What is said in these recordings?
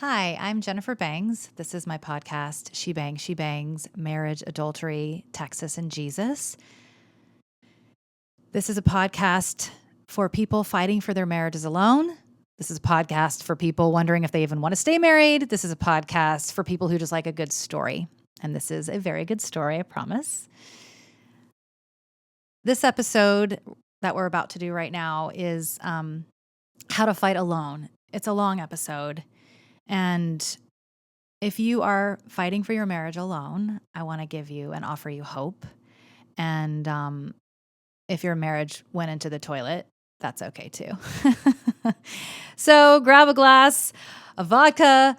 Hi, I'm Jennifer Bangs. This is my podcast, She Bangs, Marriage, Adultery, Texas, and Jesus. This is a podcast for people fighting for their marriages alone. This is a podcast for people wondering if they even want to stay married. This is a podcast for people who just like a good story. And this is a very good story, I promise. This episode that we're about to do right now is how to fight alone. It's a long episode. And if you are fighting for your marriage alone, I want to give you and offer you hope. And if your marriage went into the toilet, that's okay too. So grab a glass of vodka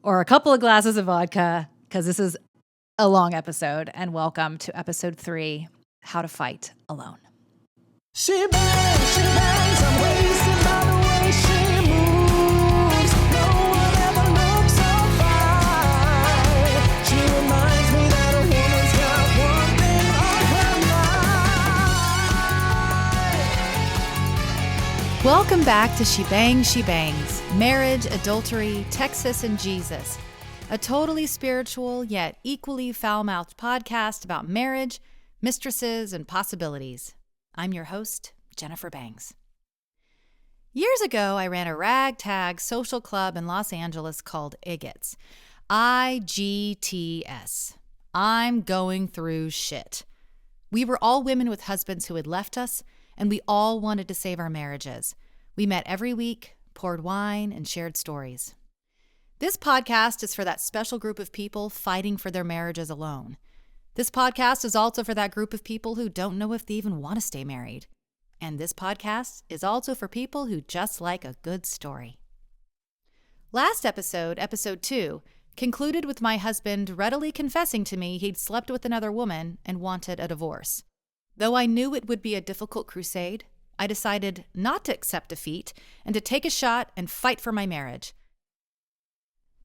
or a couple of glasses of vodka, because this is a long episode. And welcome to episode 3, How to Fight Alone. She bangs, I'm wasted by the way she moves. No one ever looks so fine. She reminds me that a woman's got one thing on her mind. Welcome back to She Bangs, Marriage, Adultery, Texas, and Jesus, a totally spiritual yet equally foul-mouthed podcast about marriage, mistresses, and possibilities. I'm your host, Jennifer Bangs. Years ago, I ran a ragtag social club in Los Angeles called IGTS. IGTS. I'm going through shit. We were all women with husbands who had left us, and we all wanted to save our marriages. We met every week, poured wine, and shared stories. This podcast is for that special group of people fighting for their marriages alone. This podcast is also for that group of people who don't know if they even want to stay married. And this podcast is also for people who just like a good story. Last episode, episode 2, concluded with my husband readily confessing to me he'd slept with another woman and wanted a divorce. Though I knew it would be a difficult crusade, I decided not to accept defeat and to take a shot and fight for my marriage.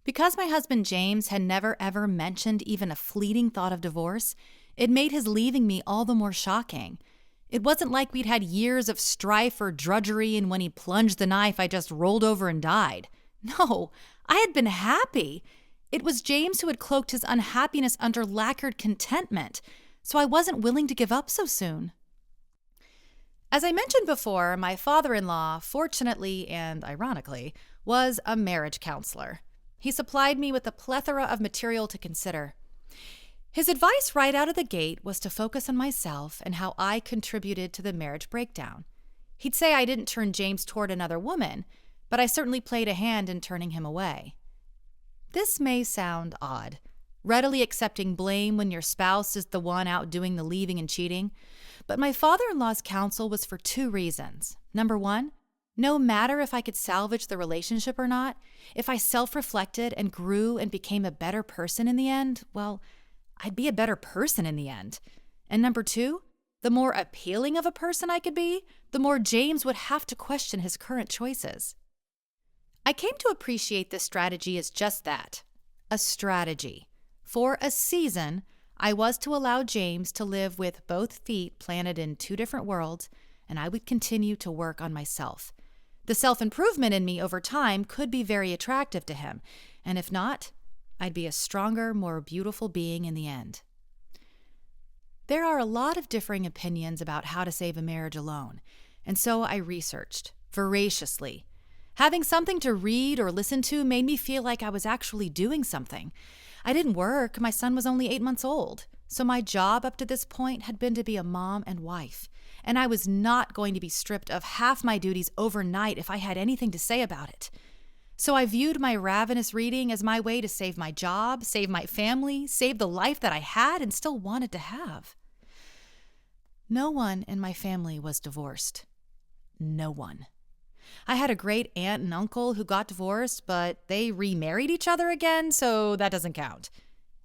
Because my husband James had never ever mentioned even a fleeting thought of divorce, it made his leaving me all the more shocking. It wasn't like we'd had years of strife or drudgery, and when he plunged the knife, I just rolled over and died. No, I had been happy. It was James who had cloaked his unhappiness under lacquered contentment, so I wasn't willing to give up so soon. As I mentioned before, my father-in-law, fortunately and ironically, was a marriage counselor. He supplied me with a plethora of material to consider. His advice right out of the gate was to focus on myself and how I contributed to the marriage breakdown. He'd say I didn't turn James toward another woman, but I certainly played a hand in turning him away. This may sound odd, readily accepting blame when your spouse is the one out doing the leaving and cheating, but my father-in-law's counsel was for 2 reasons. Number 1, no matter if I could salvage the relationship or not, if I self-reflected and grew and became a better person in the end, well, I'd be a better person in the end. And number 2, the more appealing of a person I could be, the more James would have to question his current choices. I came to appreciate this strategy as just that, a strategy. For a season, I was to allow James to live with both feet planted in 2 different worlds, and I would continue to work on myself. The self-improvement in me over time could be very attractive to him, and if not, I'd be a stronger, more beautiful being in the end. There are a lot of differing opinions about how to save a marriage alone, and so I researched voraciously. Having something to read or listen to made me feel like I was actually doing something. I didn't work, my son was only 8 months old, so my job up to this point had been to be a mom and wife. And I was not going to be stripped of half my duties overnight if I had anything to say about it. So I viewed my ravenous reading as my way to save my job, save my family, save the life that I had and still wanted to have. No one in my family was divorced. No one. I had a great aunt and uncle who got divorced, but they remarried each other again, so that doesn't count.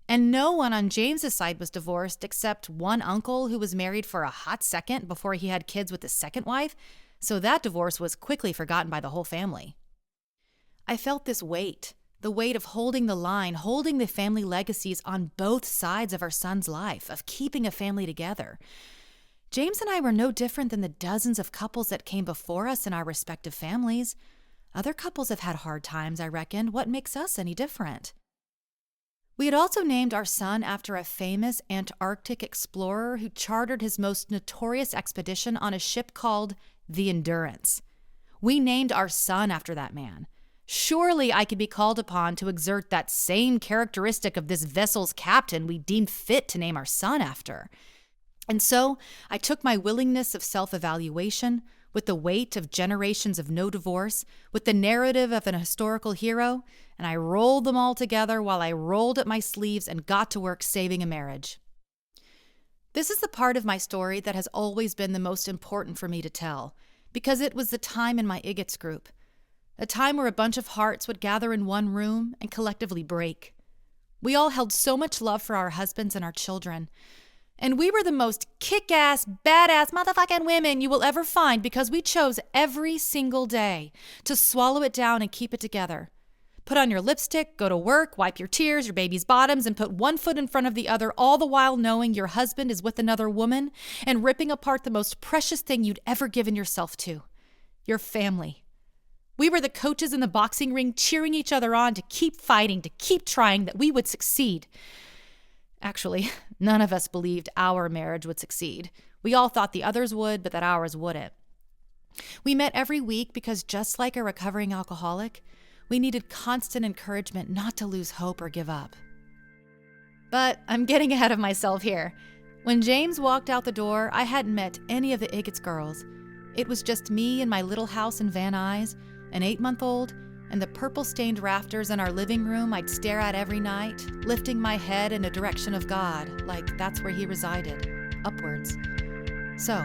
And no one on James's side was divorced except one uncle who was married for a hot second before he had kids with his second wife, so that divorce was quickly forgotten by the whole family. I felt this weight, the weight of holding the line, holding the family legacies on both sides of our son's life, of keeping a family together. James and I were no different than the dozens of couples that came before us in our respective families. Other couples have had hard times, I reckon. What makes us any different? We had also named our son after a famous Antarctic explorer who chartered his most notorious expedition on a ship called the Endurance. We named our son after that man. Surely I could be called upon to exert that same characteristic of this vessel's captain we deemed fit to name our son after. And so I took my willingness of self-evaluation, with the weight of generations of no divorce, with the narrative of an historical hero, and I rolled them all together while I rolled up my sleeves and got to work saving a marriage. This is the part of my story that has always been the most important for me to tell, because it was the time in my IGTS group, a time where a bunch of hearts would gather in one room and collectively break. We all held so much love for our husbands and our children, and we were the most kick-ass, badass motherfucking women you will ever find because we chose every single day to swallow it down and keep it together. Put on your lipstick, go to work, wipe your tears, your baby's bottoms, and put one foot in front of the other, all the while knowing your husband is with another woman and ripping apart the most precious thing you'd ever given yourself to, your family. We were the coaches in the boxing ring cheering each other on to keep fighting, to keep trying, that we would succeed. Actually, none of us believed our marriage would succeed. We all thought the others would, but that ours wouldn't. We met every week because just like a recovering alcoholic, we needed constant encouragement not to lose hope or give up. But I'm getting ahead of myself here. When James walked out the door, I hadn't met any of the IGTS girls. It was just me in my little house in Van Nuys, an 8-month-old, and the purple-stained rafters in our living room I'd stare at every night, lifting my head in the direction of God, like that's where he resided, upwards. So,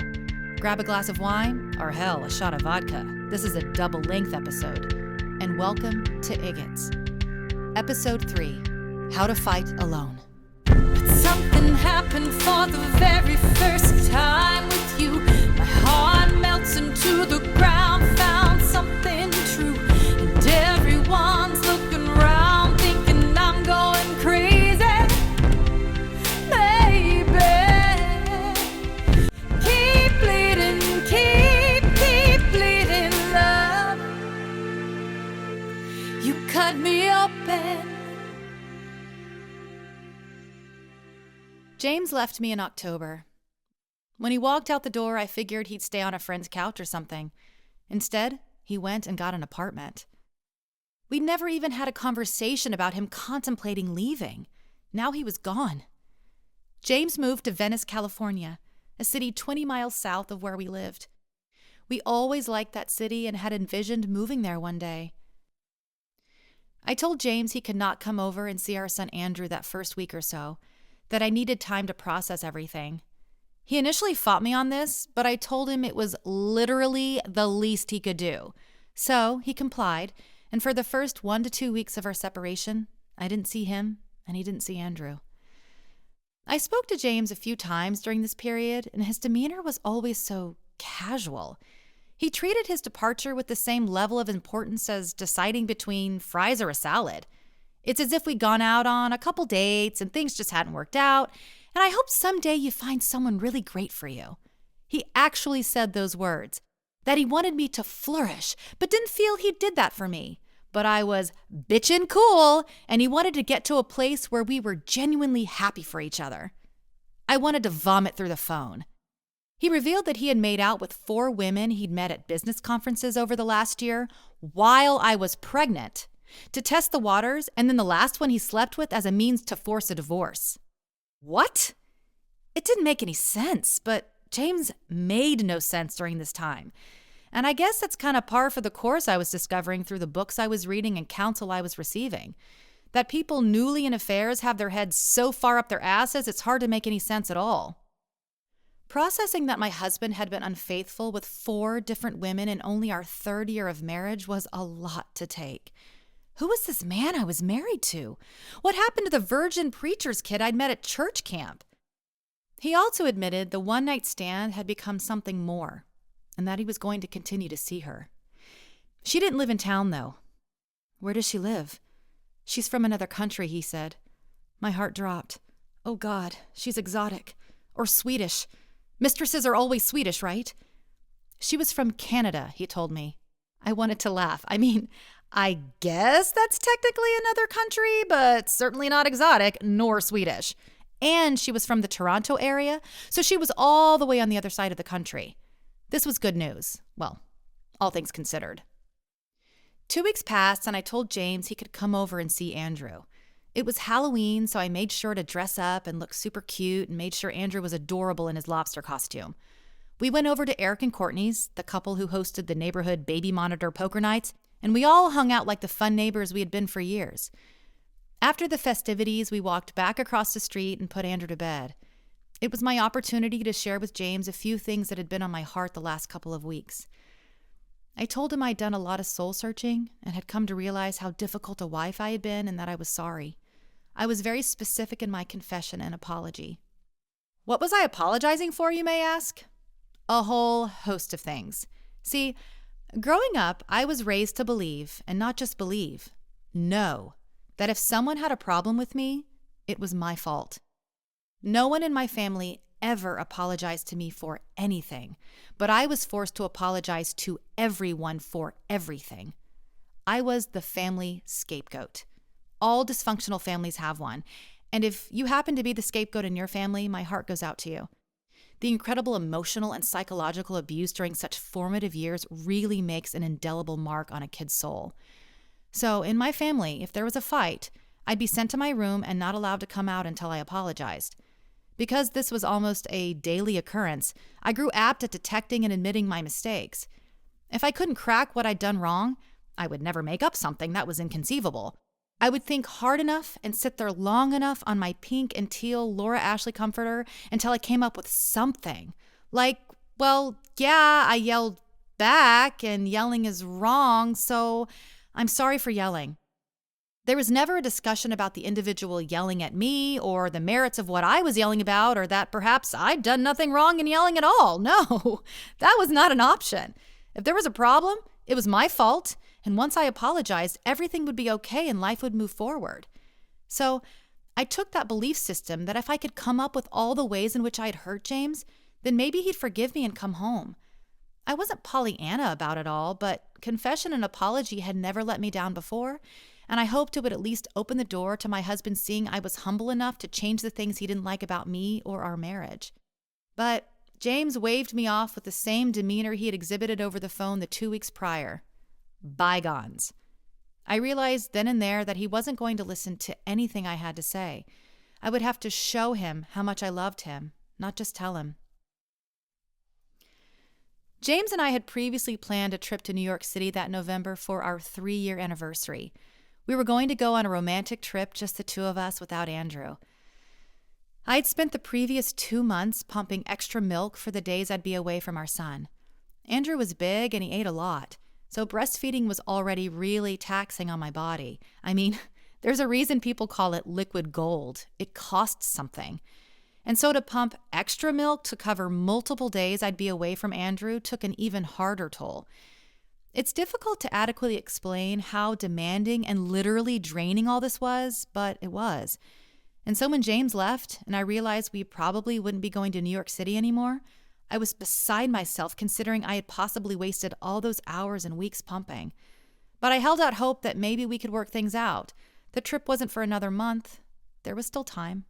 grab a glass of wine, or hell, a shot of vodka. This is a double-length episode. And welcome to IGTS. Episode 3, How to Fight Alone. But something happened for the very first time with you. My heart melts into the ground, found something true. And everyone's looking around, thinking I'm going crazy. Baby, keep bleeding, keep bleeding, love. You cut me open. James left me in October. When he walked out the door, I figured he'd stay on a friend's couch or something. Instead, he went and got an apartment. We'd never even had a conversation about him contemplating leaving. Now he was gone. James moved to Venice, California, a city 20 miles south of where we lived. We always liked that city and had envisioned moving there one day. I told James he could not come over and see our son Andrew that first week or so, that I needed time to process everything. He initially fought me on this, but I told him it was literally the least he could do. So he complied, and for the first 1 to 2 weeks of our separation, I didn't see him, and he didn't see Andrew. I spoke to James a few times during this period, and his demeanor was always so casual. He treated his departure with the same level of importance as deciding between fries or a salad. It's as if we'd gone out on a couple dates and things just hadn't worked out, and I hope someday you find someone really great for you. He actually said those words, that he wanted me to flourish, but didn't feel he did that for me. But I was bitchin' cool, and he wanted to get to a place where we were genuinely happy for each other. I wanted to vomit through the phone. He revealed that he had made out with 4 women he'd met at business conferences over the last year while I was pregnant, to test the waters, and then the last one he slept with as a means to force a divorce. What? It didn't make any sense, but James made no sense during this time. And I guess that's kind of par for the course I was discovering through the books I was reading and counsel I was receiving. That people newly in affairs have their heads so far up their asses, it's hard to make any sense at all. Processing that my husband had been unfaithful with 4 different women in only our 3rd year of marriage was a lot to take. Who was this man I was married to? What happened to the virgin preacher's kid I'd met at church camp? He also admitted the one-night stand had become something more, and that he was going to continue to see her. She didn't live in town, though. Where does she live? She's from another country, he said. My heart dropped. Oh, God, she's exotic. Or Swedish. Mistresses are always Swedish, right? She was from Canada, he told me. I wanted to laugh. I mean, I guess that's technically another country, but certainly not exotic nor Swedish. And she was from the Toronto area, so she was all the way on the other side of the country. This was good news. Well, all things considered. 2 weeks passed, and I told James he could come over and see Andrew. It was Halloween, so I made sure to dress up and look super cute and made sure Andrew was adorable in his lobster costume. We went over to Eric and Courtney's, the couple who hosted the neighborhood baby monitor poker nights, and we all hung out like the fun neighbors we had been for years. After the festivities, we walked back across the street and put Andrew to bed. It was my opportunity to share with James a few things that had been on my heart the last couple of weeks. I told him I'd done a lot of soul searching and had come to realize how difficult a wife I had been and that I was sorry. I was very specific in my confession and apology. What was I apologizing for, you may ask? A whole host of things. See, growing up, I was raised to believe, and not just believe, know, that if someone had a problem with me, it was my fault. No one in my family ever apologized to me for anything, but I was forced to apologize to everyone for everything. I was the family scapegoat. All dysfunctional families have one, and if you happen to be the scapegoat in your family, my heart goes out to you. The incredible emotional and psychological abuse during such formative years really makes an indelible mark on a kid's soul. So in my family, if there was a fight, I'd be sent to my room and not allowed to come out until I apologized. Because this was almost a daily occurrence, I grew apt at detecting and admitting my mistakes. If I couldn't crack what I'd done wrong, I would never make up something that was inconceivable. I would think hard enough and sit there long enough on my pink and teal Laura Ashley comforter until I came up with something. Like, well, yeah, I yelled back and yelling is wrong, so I'm sorry for yelling. There was never a discussion about the individual yelling at me or the merits of what I was yelling about or that perhaps I'd done nothing wrong in yelling at all. No, that was not an option. If there was a problem, it was my fault, and once I apologized, everything would be okay and life would move forward. So I took that belief system that if I could come up with all the ways in which I'd hurt James, then maybe he'd forgive me and come home. I wasn't Pollyanna about it all, but confession and apology had never let me down before, and I hoped it would at least open the door to my husband seeing I was humble enough to change the things he didn't like about me or our marriage. But James waved me off with the same demeanor he had exhibited over the phone the 2 weeks prior. Bygones. I realized then and there that he wasn't going to listen to anything I had to say. I would have to show him how much I loved him, not just tell him. James and I had previously planned a trip to New York City that November for our 3-year anniversary. We were going to go on a romantic trip, just the two of us, without Andrew. I'd spent the previous 2 months pumping extra milk for the days I'd be away from our son. Andrew was big and he ate a lot, so breastfeeding was already really taxing on my body. I mean, there's a reason people call it liquid gold. It costs something. And so to pump extra milk to cover multiple days I'd be away from Andrew took an even harder toll. It's difficult to adequately explain how demanding and literally draining all this was, but it was. And so when James left and I realized we probably wouldn't be going to New York City anymore, I was beside myself considering I had possibly wasted all those hours and weeks pumping. But I held out hope that maybe we could work things out. The trip wasn't for another month. There was still time.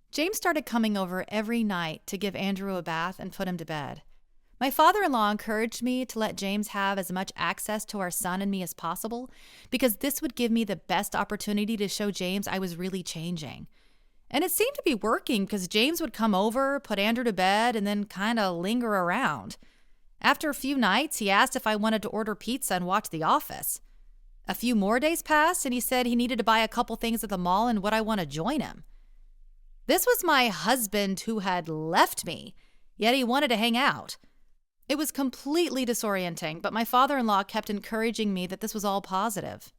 James started coming over every night to give Andrew a bath and put him to bed. My father-in-law encouraged me to let James have as much access to our son and me as possible because this would give me the best opportunity to show James I was really changing. And it seemed to be working because James would come over, put Andrew to bed, and then kind of linger around. After a few nights, he asked if I wanted to order pizza and watch The Office. A few more days passed, and he said he needed to buy a couple things at the mall and would I want to join him. This was my husband who had left me, yet he wanted to hang out. It was completely disorienting, but my father-in-law kept encouraging me that this was all positive.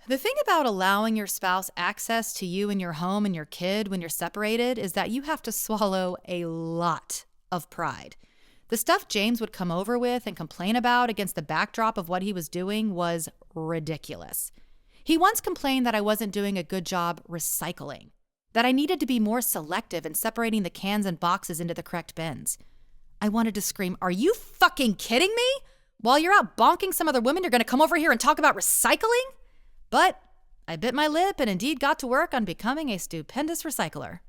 The thing about allowing your spouse access to you and your home and your kid when you're separated is that you have to swallow a lot of pride. The stuff James would come over with and complain about against the backdrop of what he was doing was ridiculous. He once complained that I wasn't doing a good job recycling, that I needed to be more selective in separating the cans and boxes into the correct bins. I wanted to scream, "Are you fucking kidding me? While you're out bonking some other women, you're going to come over here and talk about recycling?" But I bit my lip and indeed got to work on becoming a stupendous recycler.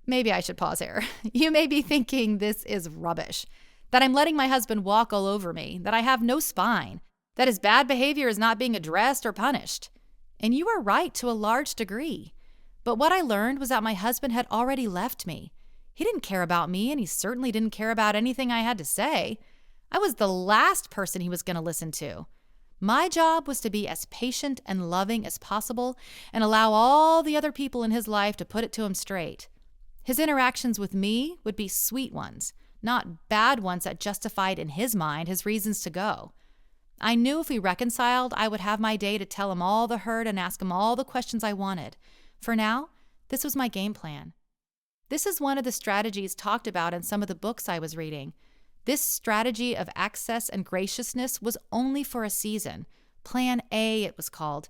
Maybe I should pause here. You may be thinking this is rubbish, that I'm letting my husband walk all over me, that I have no spine, that his bad behavior is not being addressed or punished. And you are right to a large degree. But what I learned was that my husband had already left me. He didn't care about me, and he certainly didn't care about anything I had to say. I was the last person he was going to listen to. My job was to be as patient and loving as possible and allow all the other people in his life to put it to him straight. His interactions with me would be sweet ones, not bad ones that justified in his mind his reasons to go. I knew if we reconciled, I would have my day to tell him all the hurt and ask him all the questions I wanted. For now, this was my game plan. This is one of the strategies talked about in some of the books I was reading. This strategy of access and graciousness was only for a season. Plan A, it was called.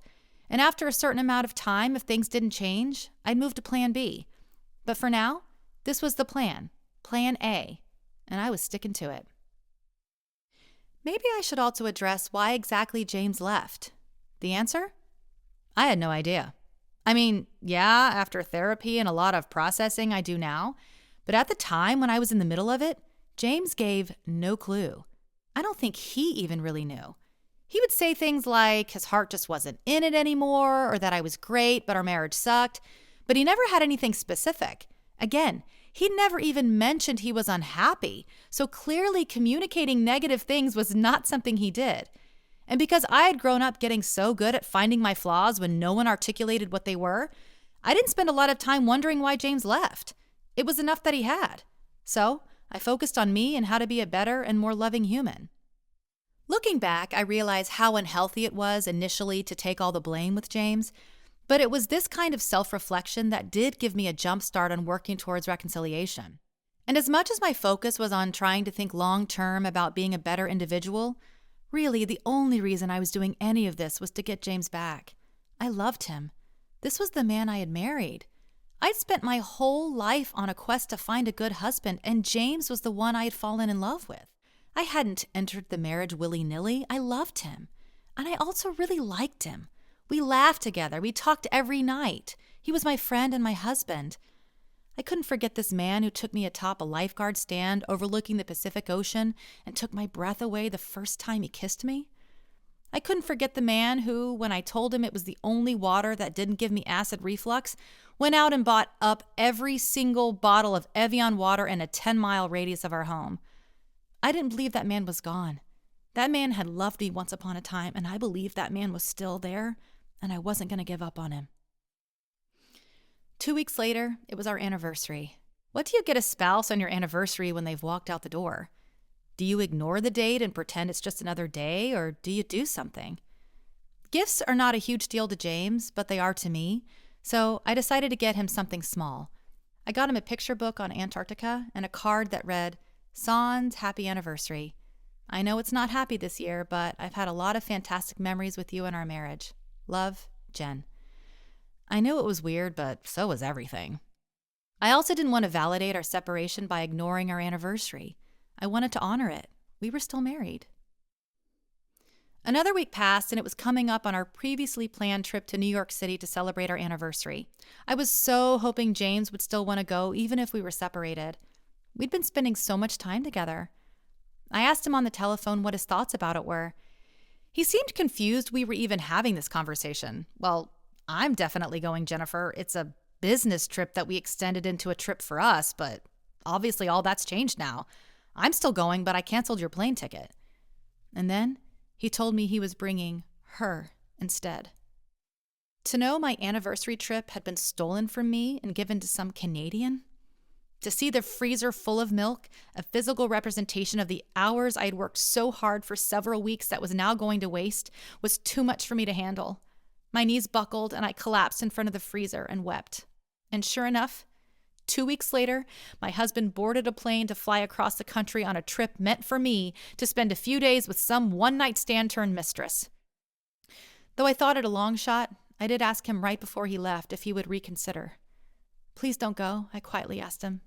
And after a certain amount of time, if things didn't change, I'd move to Plan B. But for now, this was the plan, Plan A, and I was sticking to it. Maybe I should also address why exactly James left. The answer? I had no idea. I mean, yeah, after therapy and a lot of processing, I do now. But at the time when I was in the middle of it, James gave no clue. I don't think he even really knew. He would say things like his heart just wasn't in it anymore, or that I was great, but our marriage sucked. But he never had anything specific. Again, he never even mentioned he was unhappy. So clearly communicating negative things was not something he did. And because I had grown up getting so good at finding my flaws when no one articulated what they were, I didn't spend a lot of time wondering why James left. It was enough that he had. So I focused on me and how to be a better and more loving human. Looking back, I realize how unhealthy it was initially to take all the blame with James, but it was this kind of self-reflection that did give me a jump start on working towards reconciliation. And as much as my focus was on trying to think long-term about being a better individual, really the only reason I was doing any of this was to get James back. I loved him. This was the man I had married. I'd spent my whole life on a quest to find a good husband, and James was the one I had fallen in love with. I hadn't entered the marriage willy-nilly. I loved him. And I also really liked him. We laughed together. We talked every night. He was my friend and my husband. I couldn't forget this man who took me atop a lifeguard stand overlooking the Pacific Ocean and took my breath away the first time he kissed me. I couldn't forget the man who, when I told him it was the only water that didn't give me acid reflux, went out and bought up every single bottle of Evian water in a 10-mile radius of our home. I didn't believe that man was gone. That man had loved me once upon a time, and I believed that man was still there, and I wasn't going to give up on him. 2 weeks later, it was our anniversary. What do you get a spouse on your anniversary when they've walked out the door? Do you ignore the date and pretend it's just another day, or do you do something? Gifts are not a huge deal to James, but they are to me, so I decided to get him something small. I got him a picture book on Antarctica and a card that read, "Sans Happy Anniversary. I know it's not happy this year, but I've had a lot of fantastic memories with you in our marriage. Love, Jen." I knew it was weird, but so was everything. I also didn't want to validate our separation by ignoring our anniversary. I wanted to honor it. We were still married. Another week passed, and it was coming up on our previously planned trip to New York City to celebrate our anniversary. I was so hoping James would still want to go, even if we were separated. We'd been spending so much time together. I asked him on the telephone what his thoughts about it were. He seemed confused we were even having this conversation. Well, I'm definitely going, Jennifer. It's a business trip that we extended into a trip for us, but obviously all that's changed now. I'm still going, but I canceled your plane ticket. And then he told me he was bringing her instead. To know my anniversary trip had been stolen from me and given to some Canadian? To see the freezer full of milk, a physical representation of the hours I'd worked so hard for several weeks that was now going to waste, was too much for me to handle. My knees buckled and I collapsed in front of the freezer and wept. And sure enough, 2 weeks later, my husband boarded a plane to fly across the country on a trip meant for me to spend a few days with some one-night stand turned mistress. Though I thought it a long shot, I did ask him right before he left if he would reconsider. "Please don't go," I quietly asked him.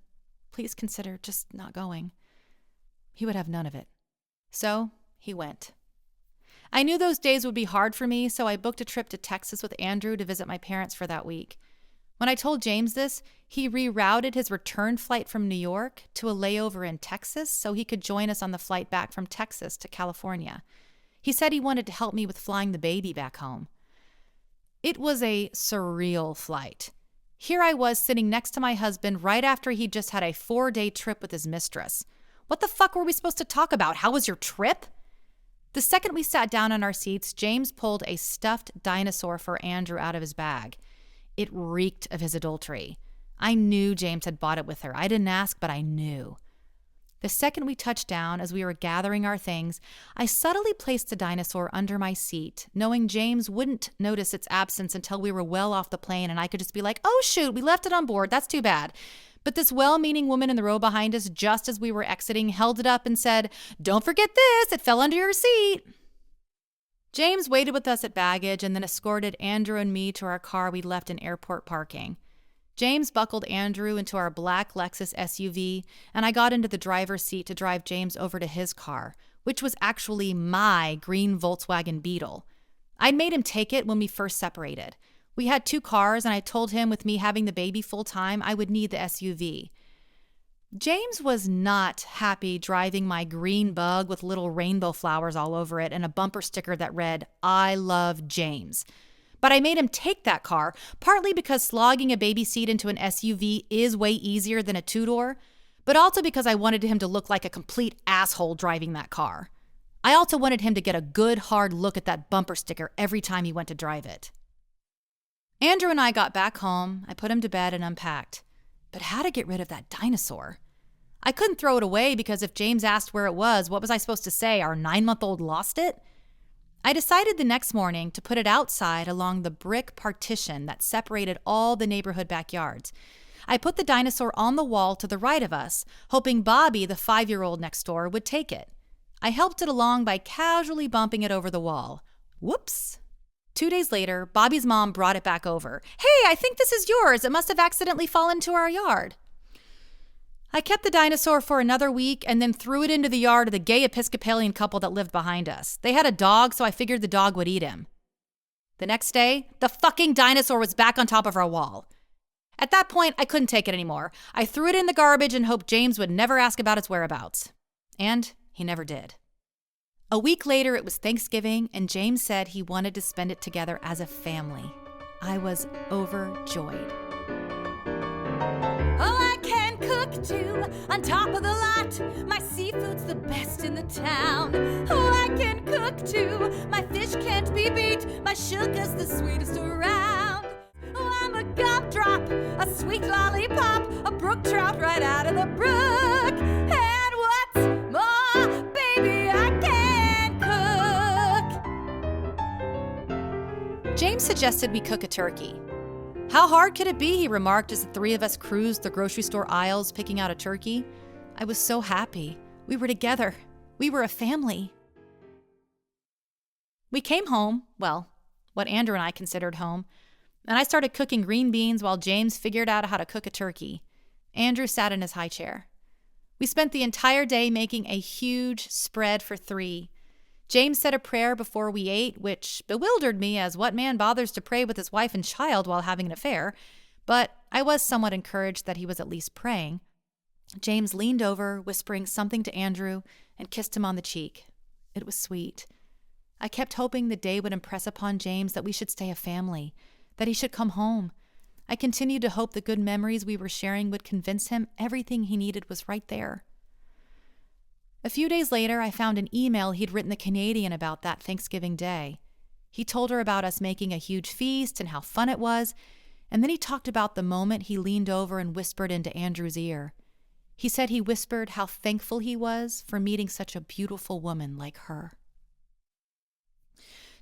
please consider just not going. He would have none of it. So he went. I knew those days would be hard for me, so I booked a trip to Texas with Andrew to visit my parents for that week. When I told James this, he rerouted his return flight from New York to a layover in Texas so he could join us on the flight back from Texas to California. He said he wanted to help me with flying the baby back home. It was a surreal flight. Here I was sitting next to my husband right after he'd just had a 4-day trip with his mistress. What the fuck were we supposed to talk about? How was your trip? The second we sat down in our seats, James pulled a stuffed dinosaur for Andrew out of his bag. It reeked of his adultery. I knew James had bought it with her. I didn't ask, but I knew. The second we touched down, as we were gathering our things, I subtly placed the dinosaur under my seat, knowing James wouldn't notice its absence until we were well off the plane and I could just be like, oh shoot, we left it on board. That's too bad. But this well-meaning woman in the row behind us, just as we were exiting, held it up and said, don't forget this, it fell under your seat. James waited with us at baggage and then escorted Andrew and me to our car we left in airport parking. James buckled Andrew into our black Lexus SUV, and I got into the driver's seat to drive James over to his car, which was actually my green Volkswagen Beetle. I'd made him take it when we first separated. We had 2 cars, and I told him with me having the baby full-time, I would need the SUV. James was not happy driving my green Bug with little rainbow flowers all over it and a bumper sticker that read, I love James. But I made him take that car, partly because slogging a baby seat into an SUV is way easier than a 2-door, but also because I wanted him to look like a complete asshole driving that car. I also wanted him to get a good, hard look at that bumper sticker every time he went to drive it. Andrew and I got back home. I put him to bed and unpacked. But how to get rid of that dinosaur? I couldn't throw it away because if James asked where it was, what was I supposed to say? Our 9-month-old lost it? I decided the next morning to put it outside along the brick partition that separated all the neighborhood backyards. I put the dinosaur on the wall to the right of us, hoping Bobby, the 5-year-old next door, would take it. I helped it along by casually bumping it over the wall. Whoops! 2 days later, Bobby's mom brought it back over. Hey, I think this is yours. It must have accidentally fallen into our yard. I kept the dinosaur for another week and then threw it into the yard of the gay Episcopalian couple that lived behind us. They had a dog, so I figured the dog would eat him. The next day, the fucking dinosaur was back on top of our wall. At that point, I couldn't take it anymore. I threw it in the garbage and hoped James would never ask about its whereabouts. And he never did. A week later, it was Thanksgiving, and James said he wanted to spend it together as a family. I was overjoyed. Oh, I can cook too, on top of the lot. My seafood's the best in the town. Oh, I can cook too, my fish can't be beat. My sugar's the sweetest around. Oh, I'm a gumdrop, a sweet lollipop, a brook trout right out of the brook. And what's more, baby, I can cook. James suggested we cook a turkey. How hard could it be, he remarked as the 3 of us cruised the grocery store aisles picking out a turkey. I was so happy. We were together. We were a family. We came home, well, what Andrew and I considered home, and I started cooking green beans while James figured out how to cook a turkey. Andrew sat in his high chair. We spent the entire day making a huge spread for 3. James said a prayer before we ate, which bewildered me as what man bothers to pray with his wife and child while having an affair, but I was somewhat encouraged that he was at least praying. James leaned over, whispering something to Andrew, and kissed him on the cheek. It was sweet. I kept hoping the day would impress upon James that we should stay a family, that he should come home. I continued to hope the good memories we were sharing would convince him everything he needed was right there. A few days later, I found an email he'd written the Canadian about that Thanksgiving Day. He told her about us making a huge feast and how fun it was, and then he talked about the moment he leaned over and whispered into Andrew's ear. He said he whispered how thankful he was for meeting such a beautiful woman like her.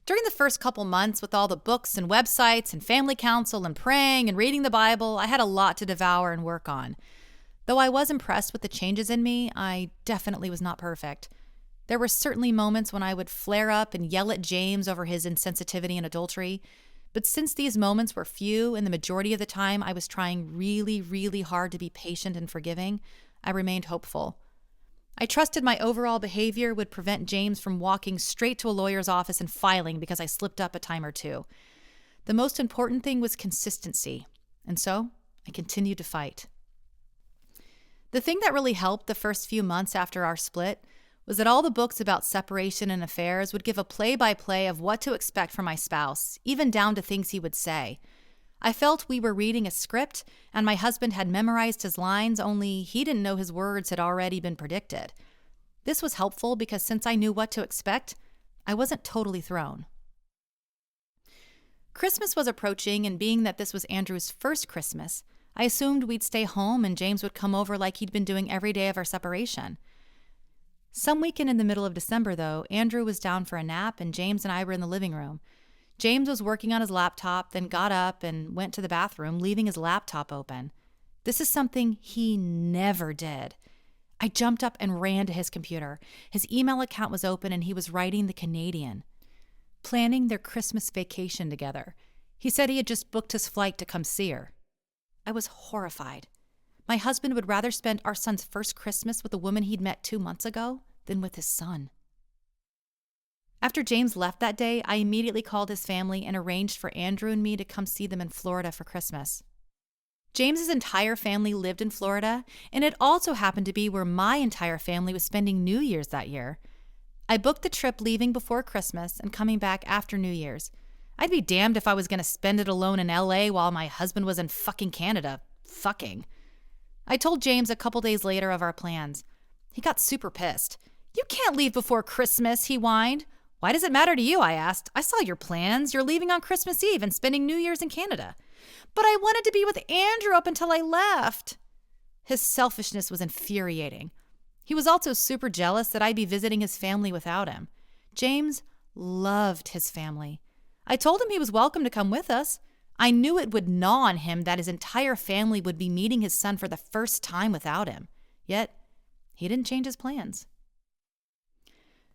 During the first couple months, with all the books and websites and family council and praying and reading the Bible, I had a lot to devour and work on. Though I was impressed with the changes in me, I definitely was not perfect. There were certainly moments when I would flare up and yell at James over his insensitivity and adultery, But since these moments were few and the majority of the time I was trying really, really hard to be patient and forgiving, I remained hopeful. I trusted my overall behavior would prevent James from walking straight to a lawyer's office and filing because I slipped up a time or two. The most important thing was consistency, and so I continued to fight. The thing that really helped the first few months after our split was that all the books about separation and affairs would give a play-by-play of what to expect from my spouse, even down to things he would say. I felt we were reading a script, and my husband had memorized his lines, only he didn't know his words had already been predicted. This was helpful because since I knew what to expect, I wasn't totally thrown. Christmas was approaching, and being that this was Andrew's first Christmas, I assumed we'd stay home and James would come over like he'd been doing every day of our separation. Some weekend in the middle of December, though, Andrew was down for a nap and James and I were in the living room. James was working on his laptop, then got up and went to the bathroom, leaving his laptop open. This is something he never did. I jumped up and ran to his computer. His email account was open and he was writing the Canadian, planning their Christmas vacation together. He said he had just booked his flight to come see her. I was horrified. My husband would rather spend our son's first Christmas with a woman he'd met 2 months ago than with his son. After James left that day, I immediately called his family and arranged for Andrew and me to come see them in Florida for Christmas. James's entire family lived in Florida, and it also happened to be where my entire family was spending New Year's that year. I booked the trip leaving before Christmas and coming back after New Year's. I'd be damned if I was going to spend it alone in LA while my husband was in fucking Canada. Fucking. I told James a couple days later of our plans. He got super pissed. "You can't leave before Christmas," he whined. "Why does it matter to you?" I asked. "I saw your plans. You're leaving on Christmas Eve and spending New Year's in Canada." "But I wanted to be with Andrew up until I left." His selfishness was infuriating. He was also super jealous that I'd be visiting his family without him. James loved his family. I told him he was welcome to come with us. I knew it would gnaw on him that his entire family would be meeting his son for the first time without him. Yet, he didn't change his plans.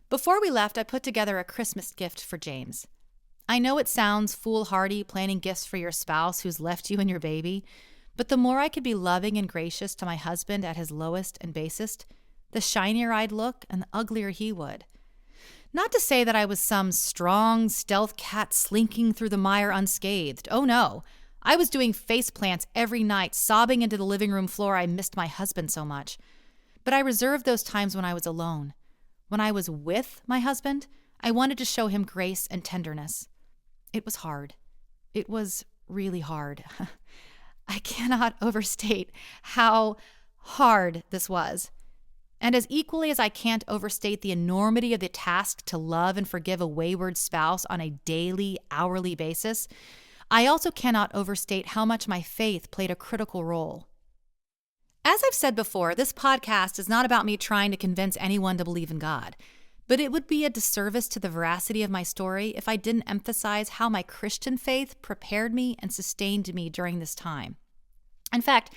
Before we left, I put together a Christmas gift for James. I know it sounds foolhardy planning gifts for your spouse who's left you and your baby, but the more I could be loving and gracious to my husband at his lowest and basest, the shinier I'd look and the uglier he would. Not to say that I was some strong stealth cat slinking through the mire unscathed. Oh no, I was doing face plants every night, sobbing into the living room floor I missed my husband so much. But I reserved those times when I was alone. When I was with my husband, I wanted to show him grace and tenderness. It was hard. It was really hard. I cannot overstate how hard this was. And as equally as I can't overstate the enormity of the task to love and forgive a wayward spouse on a daily, hourly basis, I also cannot overstate how much my faith played a critical role. As I've said before, this podcast is not about me trying to convince anyone to believe in God, but it would be a disservice to the veracity of my story if I didn't emphasize how my Christian faith prepared me and sustained me during this time. In fact,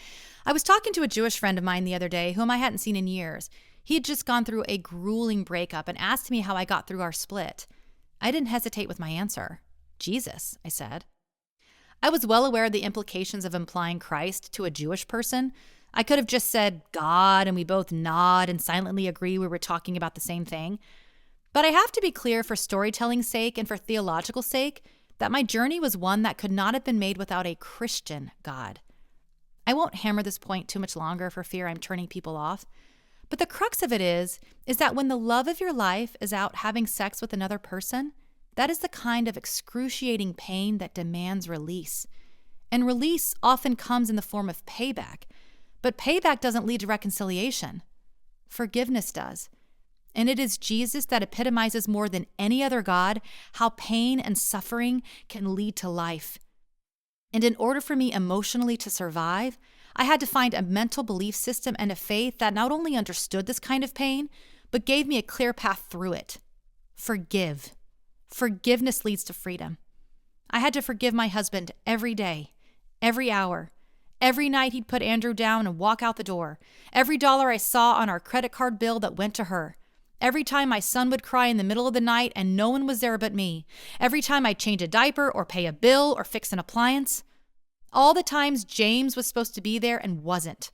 I was talking to a Jewish friend of mine the other day whom I hadn't seen in years. He had just gone through a grueling breakup and asked me how I got through our split. I didn't hesitate with my answer. "Jesus," I said. I was well aware of the implications of implying Christ to a Jewish person. I could have just said God and we both nod and silently agree we were talking about the same thing. But I have to be clear for storytelling's sake and for theological sake that my journey was one that could not have been made without a Christian God. I won't hammer this point too much longer for fear I'm turning people off. But the crux of it is that when the love of your life is out having sex with another person, that is the kind of excruciating pain that demands release. And release often comes in the form of payback. But payback doesn't lead to reconciliation. Forgiveness does. And it is Jesus that epitomizes more than any other God how pain and suffering can lead to life. And in order for me emotionally to survive, I had to find a mental belief system and a faith that not only understood this kind of pain, but gave me a clear path through it. Forgive. Forgiveness leads to freedom. I had to forgive my husband every day, every hour. Every night he'd put Andrew down and walk out the door. Every dollar I saw on our credit card bill that went to her. Every time my son would cry in the middle of the night and no one was there but me. Every time I'd change a diaper or pay a bill or fix an appliance. All the times James was supposed to be there and wasn't.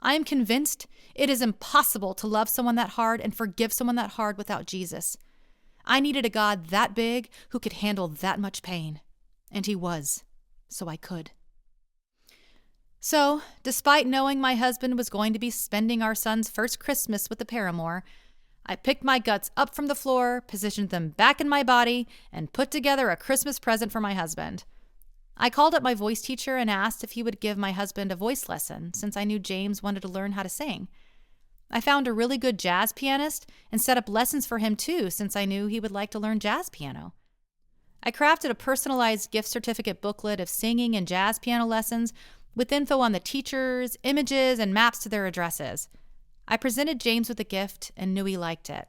I am convinced it is impossible to love someone that hard and forgive someone that hard without Jesus. I needed a God that big who could handle that much pain. And he was, so I could. So, despite knowing my husband was going to be spending our son's first Christmas with a paramour, I picked my guts up from the floor, positioned them back in my body, and put together a Christmas present for my husband. I called up my voice teacher and asked if he would give my husband a voice lesson, since I knew James wanted to learn how to sing. I found a really good jazz pianist and set up lessons for him too, since I knew he would like to learn jazz piano. I crafted a personalized gift certificate booklet of singing and jazz piano lessons with info on the teachers, images, and maps to their addresses. I presented James with a gift and knew he liked it.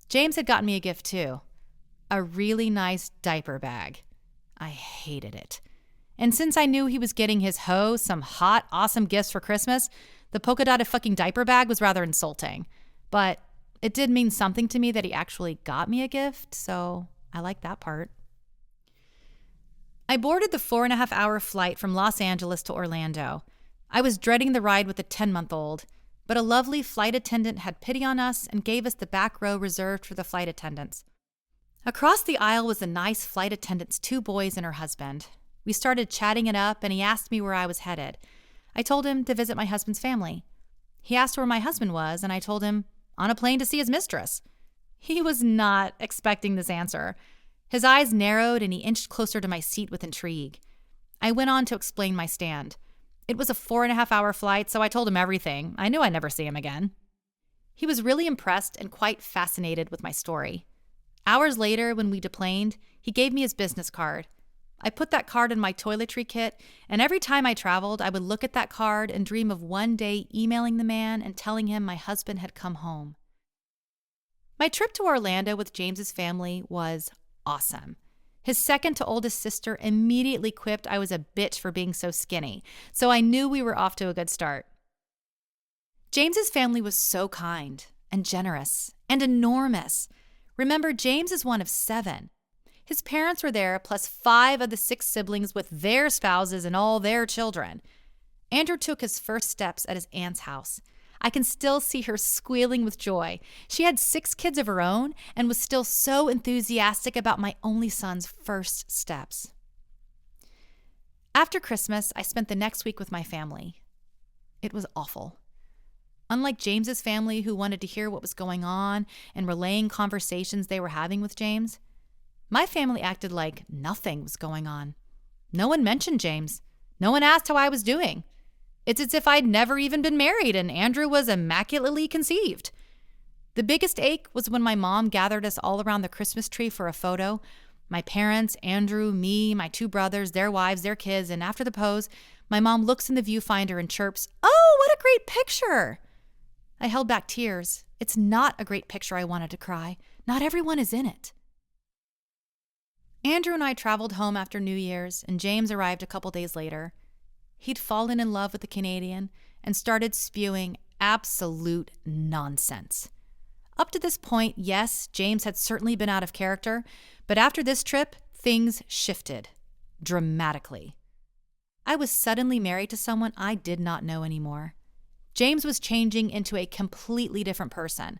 James had gotten me a gift too, a really nice diaper bag. I hated it. And since I knew he was getting his hoe some hot, awesome gifts for Christmas, the polka-dotted fucking diaper bag was rather insulting. But it did mean something to me that he actually got me a gift, so I liked that part. I boarded the 4.5-hour flight from Los Angeles to Orlando. I was dreading the ride with the 10-month-old, but a lovely flight attendant had pity on us and gave us the back row reserved for the flight attendants. Across the aisle was the nice flight attendant's 2 boys and her husband. We started chatting it up, and he asked me where I was headed. I told him to visit my husband's family. He asked where my husband was, and I told him on a plane to see his mistress. He was not expecting this answer. His eyes narrowed, and he inched closer to my seat with intrigue. I went on to explain my stand. It was a 4.5-hour flight, so I told him everything. I knew I'd never see him again. He was really impressed and quite fascinated with my story. Hours later, when we deplaned, he gave me his business card. I put that card in my toiletry kit, and every time I traveled, I would look at that card and dream of one day emailing the man and telling him my husband had come home. My trip to Orlando with James's family was awesome. His second to oldest sister immediately quipped I was a bitch for being so skinny, so I knew we were off to a good start. James's family was so kind and generous and enormous. Remember, James is one of 7. His parents were there, plus 5 of the 6 siblings with their spouses and all their children. Andrew took his first steps at his aunt's house. I can still see her squealing with joy. She had 6 kids of her own and was still so enthusiastic about my only son's first steps. After Christmas, I spent the next week with my family. It was awful. Unlike James's family, who wanted to hear what was going on and relaying conversations they were having with James, my family acted like nothing was going on. No one mentioned James. No one asked how I was doing. It's as if I'd never even been married and Andrew was immaculately conceived. The biggest ache was when my mom gathered us all around the Christmas tree for a photo. My parents, Andrew, me, my 2 brothers, their wives, their kids, and after the pose, my mom looks in the viewfinder and chirps, "Oh, what a great picture!" I held back tears. It's not a great picture I wanted to cry. Not everyone is in it. Andrew and I traveled home after New Year's, and James arrived a couple days later. He'd fallen in love with the Canadian and started spewing absolute nonsense. Up to this point, yes, James had certainly been out of character, but after this trip, things shifted dramatically. I was suddenly married to someone I did not know anymore. James was changing into a completely different person.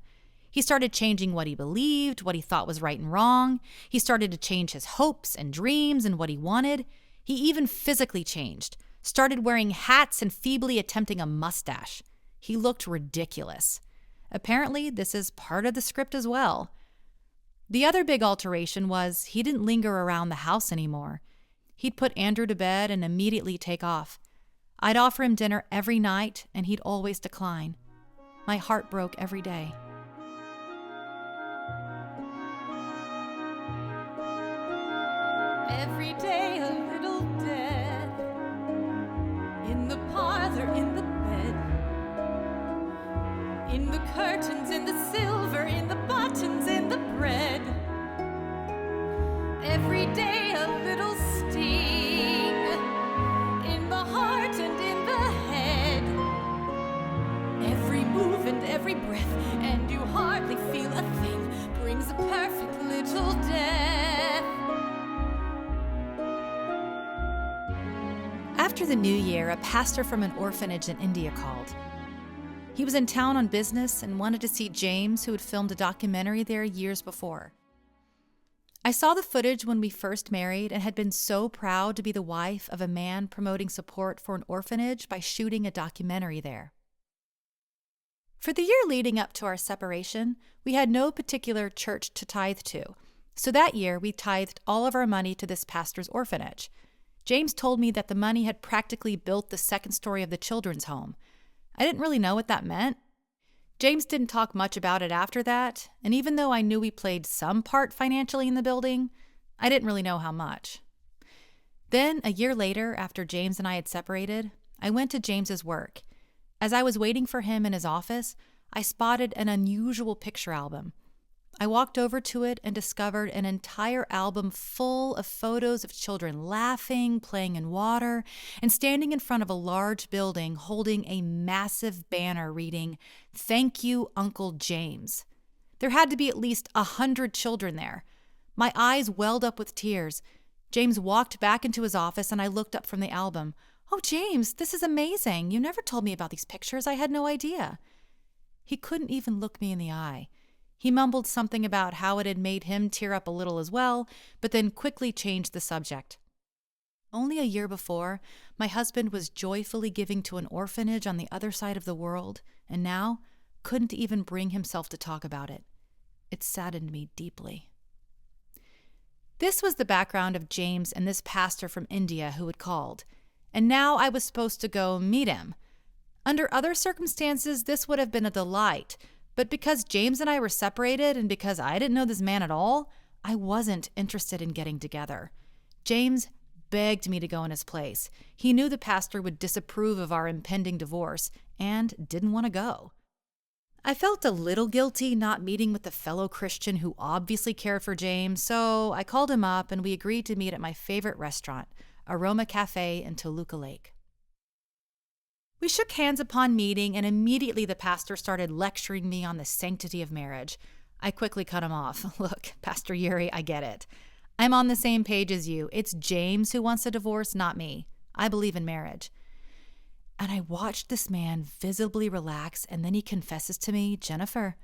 He started changing what he believed, what he thought was right and wrong. He started to change his hopes and dreams and what he wanted. He even physically changed, started wearing hats and feebly attempting a mustache. He looked ridiculous. Apparently, this is part of the script as well. The other big alteration was he didn't linger around the house anymore. He'd put Andrew to bed and immediately take off. I'd offer him dinner every night, and he'd always decline. My heart broke every day. Every day a little death, in the parlor, in the bed, in the curtains, in the silver, in the buttons, in the bread. Every day a little sting, in the heart and in the head. Every move and every breath, and you hardly feel After the new year, a pastor from an orphanage in India called. He was in town on business and wanted to see James, who had filmed a documentary there years before. I saw the footage when we first married and had been so proud to be the wife of a man promoting support for an orphanage by shooting a documentary there. For the year leading up to our separation, we had no particular church to tithe to, so that year we tithed all of our money to this pastor's orphanage. James told me that the money had practically built the second story of the children's home. I didn't really know what that meant. James didn't talk much about it after that, and even though I knew we played some part financially in the building, I didn't really know how much. Then, a year later, after James and I had separated, I went to James's work. As I was waiting for him in his office, I spotted an unusual picture album. I walked over to it and discovered an entire album full of photos of children laughing, playing in water, and standing in front of a large building holding a massive banner reading, "Thank you, Uncle James." There had to be at least 100 children there. My eyes welled up with tears. James walked back into his office and I looked up from the album. "Oh, James, this is amazing. You never told me about these pictures. I had no idea." He couldn't even look me in the eye. He mumbled something about how it had made him tear up a little as well, but then quickly changed the subject. Only a year before, my husband was joyfully giving to an orphanage on the other side of the world, and now couldn't even bring himself to talk about it. It saddened me deeply. This was the background of James and this pastor from India who had called, and now I was supposed to go meet him. Under other circumstances, this would have been a delight, but because James and I were separated and because I didn't know this man at all, I wasn't interested in getting together. James begged me to go in his place. He knew the pastor would disapprove of our impending divorce and didn't want to go. I felt a little guilty not meeting with the fellow Christian who obviously cared for James, so I called him up and we agreed to meet at my favorite restaurant, Aroma Cafe in Toluca Lake. We shook hands upon meeting, and immediately the pastor started lecturing me on the sanctity of marriage. I quickly cut him off. "Look, Pastor Yuri, I get it. I'm on the same page as you. It's James who wants a divorce, not me. I believe in marriage." And I watched this man visibly relax, and then he confesses to me, "Jennifer,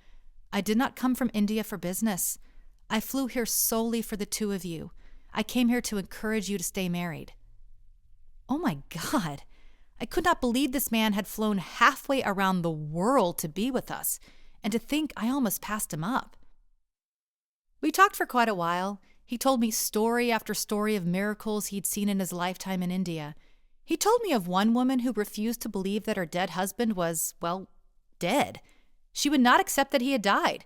I did not come from India for business. I flew here solely for the two of you. I came here to encourage you to stay married." Oh my God. I could not believe this man had flown halfway around the world to be with us, and to think I almost passed him up. We talked for quite a while. He told me story after story of miracles he'd seen in his lifetime in India. He told me of one woman who refused to believe that her dead husband was, well, dead. She would not accept that he had died.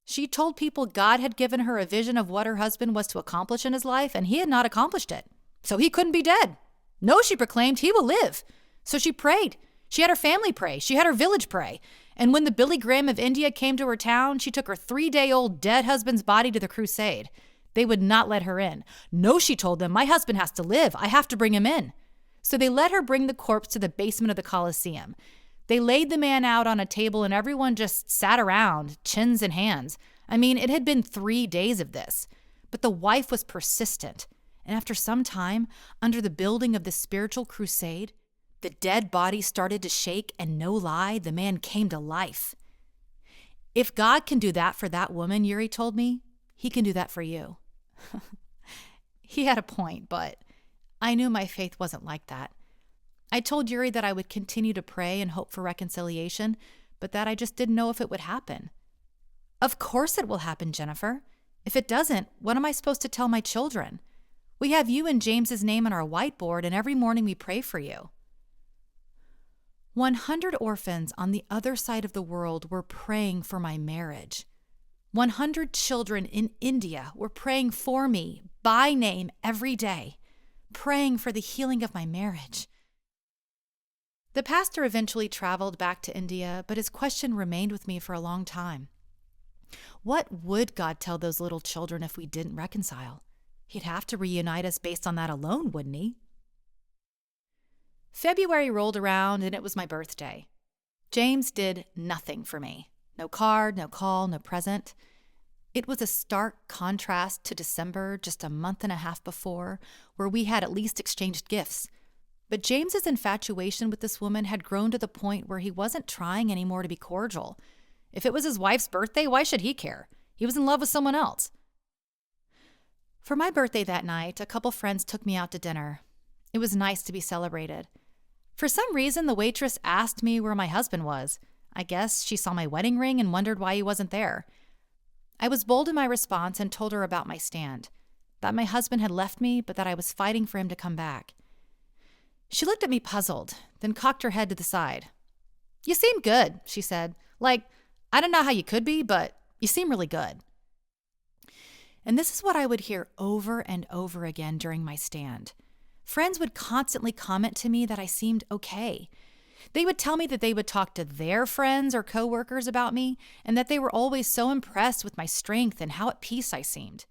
She told people God had given her a vision of what her husband was to accomplish in his life, and he had not accomplished it. So he couldn't be dead. "No," she proclaimed, "he will live." So she prayed. She had her family pray. She had her village pray. And when the Billy Graham of India came to her town, she took her 3-day-old dead husband's body to the crusade. They would not let her in. "No," she told them, "my husband has to live. I have to bring him in." So they let her bring the corpse to the basement of the Colosseum. They laid the man out on a table and everyone just sat around, chins in hands. I mean, it had been 3 days of this. But the wife was persistent. And after some time, under the building of the spiritual crusade, the dead body started to shake, and no lie, the man came to life. If God can do that for that woman, Yuri told me, he can do that for you. He had a point, but I knew my faith wasn't like that. I told Yuri that I would continue to pray and hope for reconciliation, but that I just didn't know if it would happen. "Of course it will happen, Jennifer. If it doesn't, what am I supposed to tell my children? We have you and James's name on our whiteboard, and every morning we pray for you." 100 orphans on the other side of the world were praying for my marriage. 100 children in India were praying for me by name every day, praying for the healing of my marriage. The pastor eventually traveled back to India, but his question remained with me for a long time. What would God tell those little children if we didn't reconcile? He'd have to reunite us based on that alone, wouldn't he? February rolled around and it was my birthday. James did nothing for me. No card, no call, no present. It was a stark contrast to December, just a month and a half before, where we had at least exchanged gifts. But James's infatuation with this woman had grown to the point where he wasn't trying anymore to be cordial. If it was his wife's birthday, why should he care? He was in love with someone else. For my birthday that night, a couple friends took me out to dinner. It was nice to be celebrated. For some reason, the waitress asked me where my husband was. I guess she saw my wedding ring and wondered why he wasn't there. I was bold in my response and told her about my stand, that my husband had left me, but that I was fighting for him to come back. She looked at me puzzled, then cocked her head to the side. "You seem good," she said. "Like, I don't know how you could be, but you seem really good." And this is what I would hear over and over again during my stand. Friends would constantly comment to me that I seemed okay. They would tell me that they would talk to their friends or coworkers about me, and that they were always so impressed with my strength and how at peace I seemed.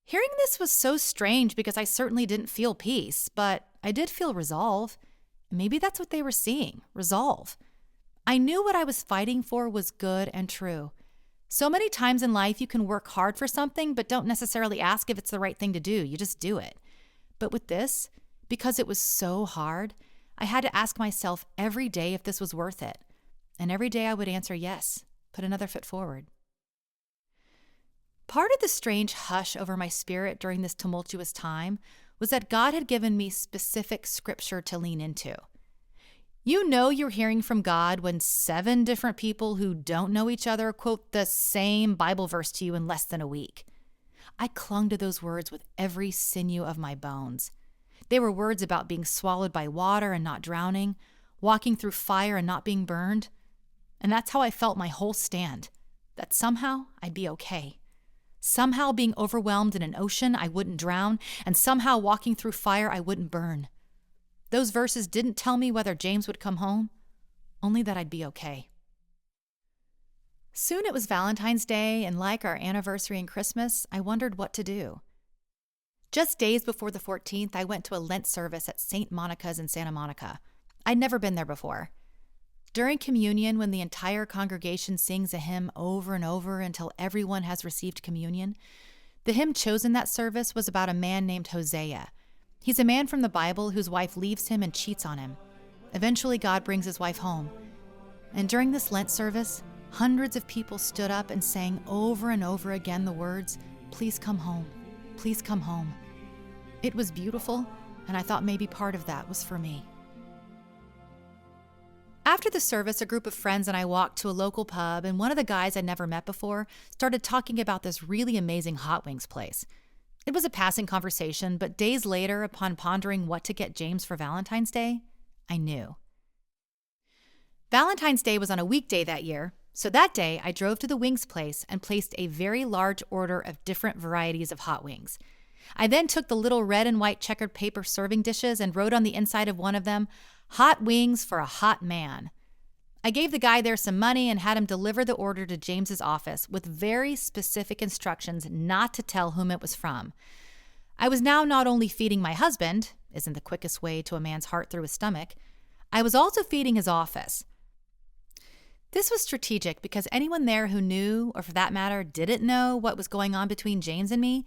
Hearing this was so strange because I certainly didn't feel peace, but I did feel resolve. Maybe that's what they were seeing, resolve. I knew what I was fighting for was good and true. So many times in life you can work hard for something but don't necessarily ask if it's the right thing to do. You just do it. But with this, because it was so hard, I had to ask myself every day if this was worth it. And every day I would answer yes, put another foot forward. Part of the strange hush over my spirit during this tumultuous time was that God had given me specific scripture to lean into. You know you're hearing from God when 7 different people who don't know each other quote the same Bible verse to you in less than a week. I clung to those words with every sinew of my bones. They were words about being swallowed by water and not drowning, walking through fire and not being burned. And that's how I felt my whole stand, that somehow I'd be okay. Somehow being overwhelmed in an ocean, I wouldn't drown, and somehow walking through fire, I wouldn't burn. Those verses didn't tell me whether James would come home, only that I'd be okay. Soon it was Valentine's Day, and like our anniversary and Christmas, I wondered what to do. Just days before the 14th, I went to a Lent service at St. Monica's in Santa Monica. I'd never been there before. During communion, when the entire congregation sings a hymn over and over until everyone has received communion, the hymn chosen that service was about a man named Hosea. He's a man from the Bible whose wife leaves him and cheats on him. Eventually, God brings his wife home. And during this Lent service, hundreds of people stood up and sang over and over again the words, "Please come home, please come home." It was beautiful, and I thought maybe part of that was for me. After the service, a group of friends and I walked to a local pub, and one of the guys I'd never met before started talking about this really amazing hot wings place. It was a passing conversation, but days later, upon pondering what to get James for Valentine's Day, I knew. Valentine's Day was on a weekday that year, so that day I drove to the wings place and placed a very large order of different varieties of hot wings. I then took the little red and white checkered paper serving dishes and wrote on the inside of one of them, "Hot wings for a hot man." I gave the guy there some money and had him deliver the order to James's office with very specific instructions not to tell whom it was from. I was now not only feeding my husband, isn't the quickest way to a man's heart through his stomach, I was also feeding his office. This was strategic because anyone there who knew, or for that matter, didn't know what was going on between James and me,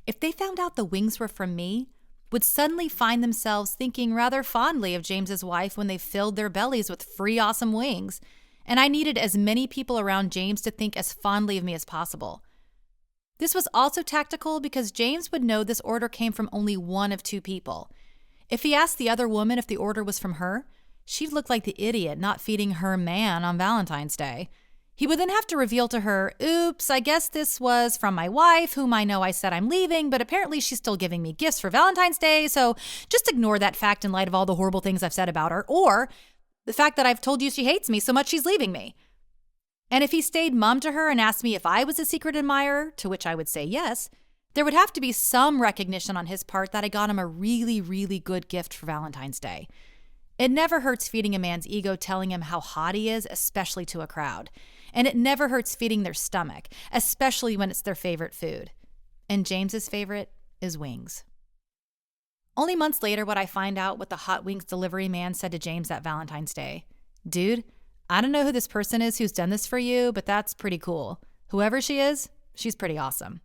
if they found out the wings were from me, would suddenly find themselves thinking rather fondly of James's wife when they filled their bellies with free awesome wings, and I needed as many people around James to think as fondly of me as possible. This was also tactical because James would know this order came from only one of 2 people. If he asked the other woman if the order was from her, she'd look like the idiot not feeding her man on Valentine's Day. He would then have to reveal to her, "Oops, I guess this was from my wife, whom I know I said I'm leaving, but apparently she's still giving me gifts for Valentine's Day, so just ignore that fact in light of all the horrible things I've said about her, or the fact that I've told you she hates me so much she's leaving me." And if he stayed mum to her and asked me if I was a secret admirer, to which I would say yes, there would have to be some recognition on his part that I got him a really, really good gift for Valentine's Day. It never hurts feeding a man's ego telling him how hot he is, especially to a crowd. And it never hurts feeding their stomach, especially when it's their favorite food. And James's favorite is wings. Only months later would I find out what the hot wings delivery man said to James that Valentine's Day. "Dude, I don't know who this person is who's done this for you, but that's pretty cool. Whoever she is, she's pretty awesome."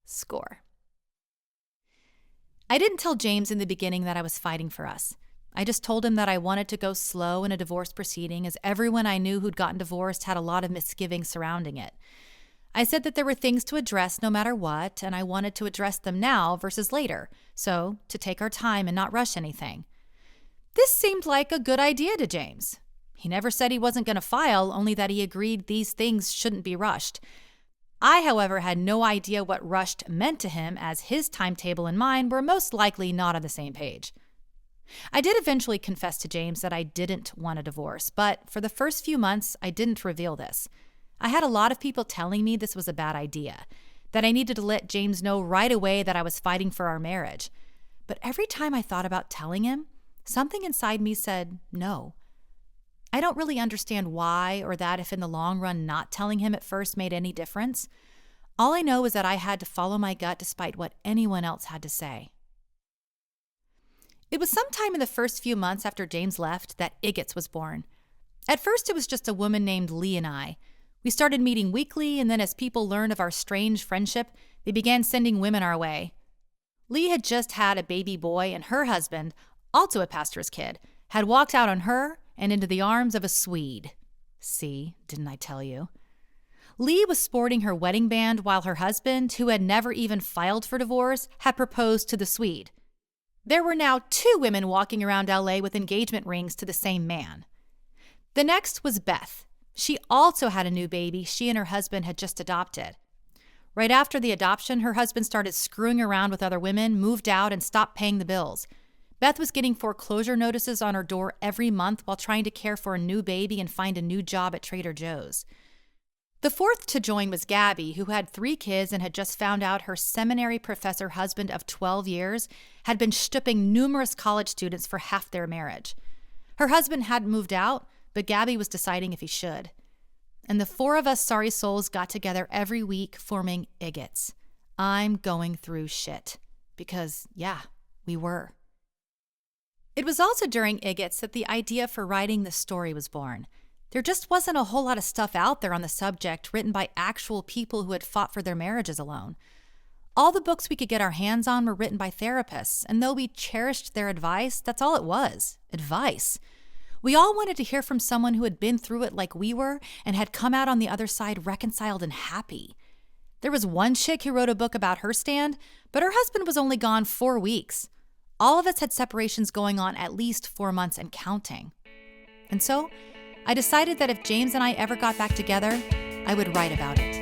Score. I didn't tell James in the beginning that I was fighting for us. I just told him that I wanted to go slow in a divorce proceeding, as everyone I knew who'd gotten divorced had a lot of misgivings surrounding it. I said that there were things to address no matter what, and I wanted to address them now versus later, so to take our time and not rush anything. This seemed like a good idea to James. He never said he wasn't going to file, only that he agreed these things shouldn't be rushed. I, however, had no idea what rushed meant to him, as his timetable and mine were most likely not on the same page. I did eventually confess to James that I didn't want a divorce, but for the first few months, I didn't reveal this. I had a lot of people telling me this was a bad idea, that I needed to let James know right away that I was fighting for our marriage. But every time I thought about telling him, something inside me said no. I don't really understand why, or that if in the long run not telling him at first made any difference. All I know is that I had to follow my gut despite what anyone else had to say. It was sometime in the first few months after James left that IGTS was born. At first, it was just a woman named Lee and I. We started meeting weekly, and then as people learned of our strange friendship, they began sending women our way. Lee had just had a baby boy, and her husband, also a pastor's kid, had walked out on her and into the arms of a Swede. See, didn't I tell you? Lee was sporting her wedding band while her husband, who had never even filed for divorce, had proposed to the Swede. There were now 2 women walking around LA with engagement rings to the same man. The next was Beth. She also had a new baby she and her husband had just adopted. Right after the adoption, her husband started screwing around with other women, moved out, and stopped paying the bills. Beth was getting foreclosure notices on her door every month while trying to care for a new baby and find a new job at Trader Joe's. The fourth to join was Gabby, who had 3 kids and had just found out her seminary professor husband of 12 years had been stooping numerous college students for half their marriage. Her husband hadn't moved out, but Gabby was deciding if he should. And the 4 of us sorry souls got together every week, forming IGTS. I'm going through shit. Because, yeah, we were. It was also during IGTS that the idea for writing the story was born. There just wasn't a whole lot of stuff out there on the subject written by actual people who had fought for their marriages alone. All the books we could get our hands on were written by therapists, and though we cherished their advice, that's all it was, advice. We all wanted to hear from someone who had been through it like we were and had come out on the other side reconciled and happy. There was one chick who wrote a book about her stand, but her husband was only gone 4 weeks. All of us had separations going on at least 4 months and counting. And so, I decided that if James and I ever got back together, I would write about it.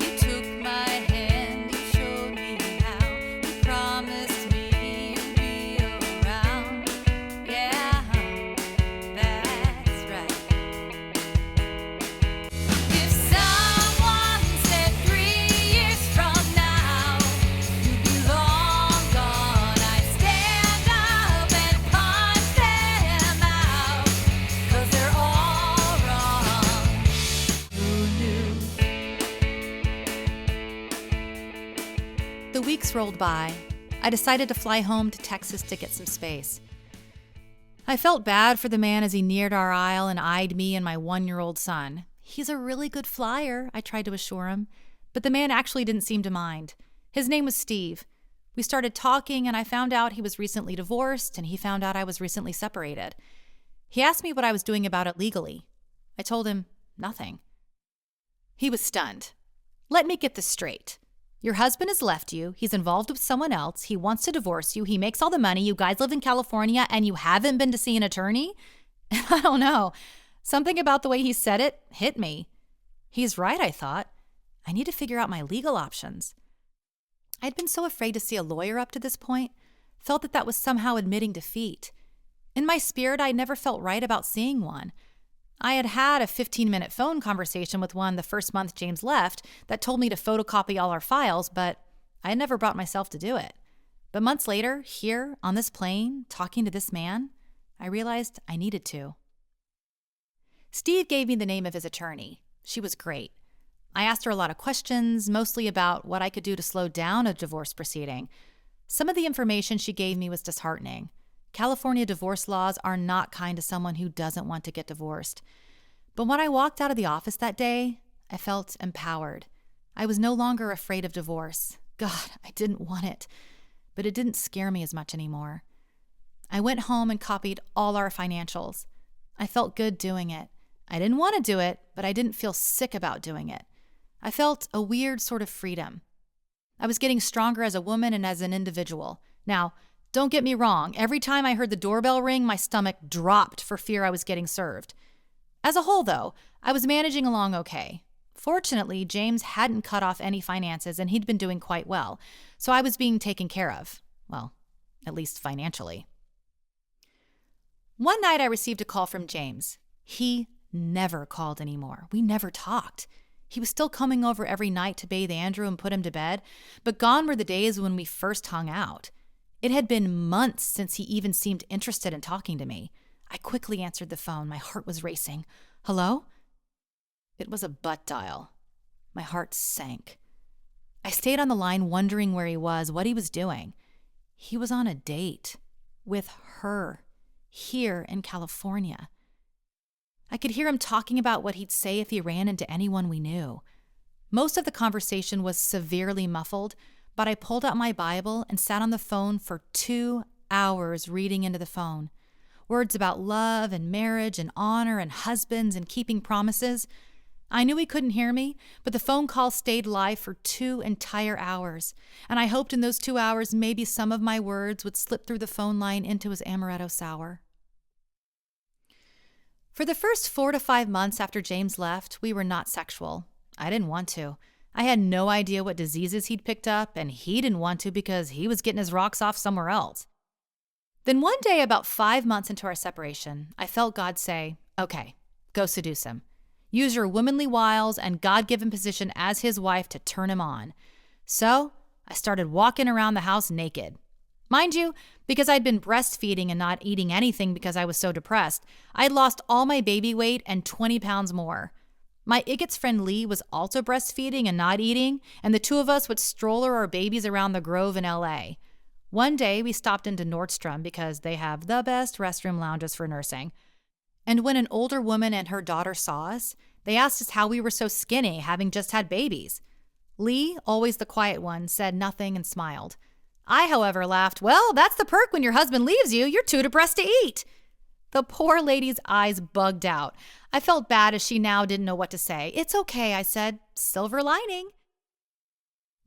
You took my hand, you showed me how. You promised me you'd be around. Yeah, that's right. If someone said 3 years from now you'd be long gone, I'd stand up and punch them out, 'cause they're all wrong. Who knew? The weeks rolled by. I decided to fly home to Texas to get some space. I felt bad for the man as he neared our aisle and eyed me and my 1-year-old son. He's a really good flyer, I tried to assure him, but the man actually didn't seem to mind. His name was Steve. We started talking, and I found out he was recently divorced, and he found out I was recently separated. He asked me what I was doing about it legally. I told him nothing. He was stunned. Let me get this straight. Your husband has left you, he's involved with someone else, he wants to divorce you, he makes all the money, you guys live in California, and you haven't been to see an attorney? I don't know. Something about the way he said it hit me. He's right, I thought. I need to figure out my legal options. I'd been so afraid to see a lawyer up to this point, felt that that was somehow admitting defeat. In my spirit, I never felt right about seeing one. I had had a 15-minute phone conversation with one the first month James left that told me to photocopy all our files, but I had never brought myself to do it. But months later, here on this plane, talking to this man, I realized I needed to. Steve gave me the name of his attorney. She was great. I asked her a lot of questions, mostly about what I could do to slow down a divorce proceeding. Some of the information she gave me was disheartening. California divorce laws are not kind to someone who doesn't want to get divorced. But when I walked out of the office that day, I felt empowered. I was no longer afraid of divorce. God, I didn't want it, but it didn't scare me as much anymore. I went home and copied all our financials. I felt good doing it. I didn't want to do it, but I didn't feel sick about doing it. I felt a weird sort of freedom. I was getting stronger as a woman and as an individual. Now, don't get me wrong, every time I heard the doorbell ring, my stomach dropped for fear I was getting served. As a whole, though, I was managing along okay. Fortunately, James hadn't cut off any finances and he'd been doing quite well, so I was being taken care of. Well, at least financially. One night I received a call from James. He never called anymore. We never talked. He was still coming over every night to bathe Andrew and put him to bed, but gone were the days when we first hung out. It had been months since he even seemed interested in talking to me. I quickly answered the phone. My heart was racing. Hello? It was a butt dial. My heart sank. I stayed on the line wondering where he was, what he was doing. He was on a date with her here in California. I could hear him talking about what he'd say if he ran into anyone we knew. Most of the conversation was severely muffled, but I pulled out my Bible and sat on the phone for 2 hours reading into the phone. Words about love and marriage and honor and husbands and keeping promises. I knew he couldn't hear me, but the phone call stayed live for 2 entire hours, and I hoped in those 2 hours maybe some of my words would slip through the phone line into his amaretto sour. For the first 4 to 5 months after James left, we were not sexual. I didn't want to. I had no idea what diseases he'd picked up, and he didn't want to because he was getting his rocks off somewhere else. Then one day, about 5 months into our separation, I felt God say, okay, go seduce him. Use your womanly wiles and God-given position as his wife to turn him on. So I started walking around the house naked. Mind you, because I'd been breastfeeding and not eating anything because I was so depressed, I'd lost all my baby weight and 20 pounds more. My Igot's friend Lee was also breastfeeding and not eating, and the two of us would stroller our babies around the Grove in LA. One day, we stopped into Nordstrom because they have the best restroom lounges for nursing. And when an older woman and her daughter saw us, they asked us how we were so skinny, having just had babies. Lee, always the quiet one, said nothing and smiled. I, however, laughed, well, that's the perk when your husband leaves you. You're too depressed to eat. The poor lady's eyes bugged out. I felt bad as she now didn't know what to say. It's okay, I said. Silver lining.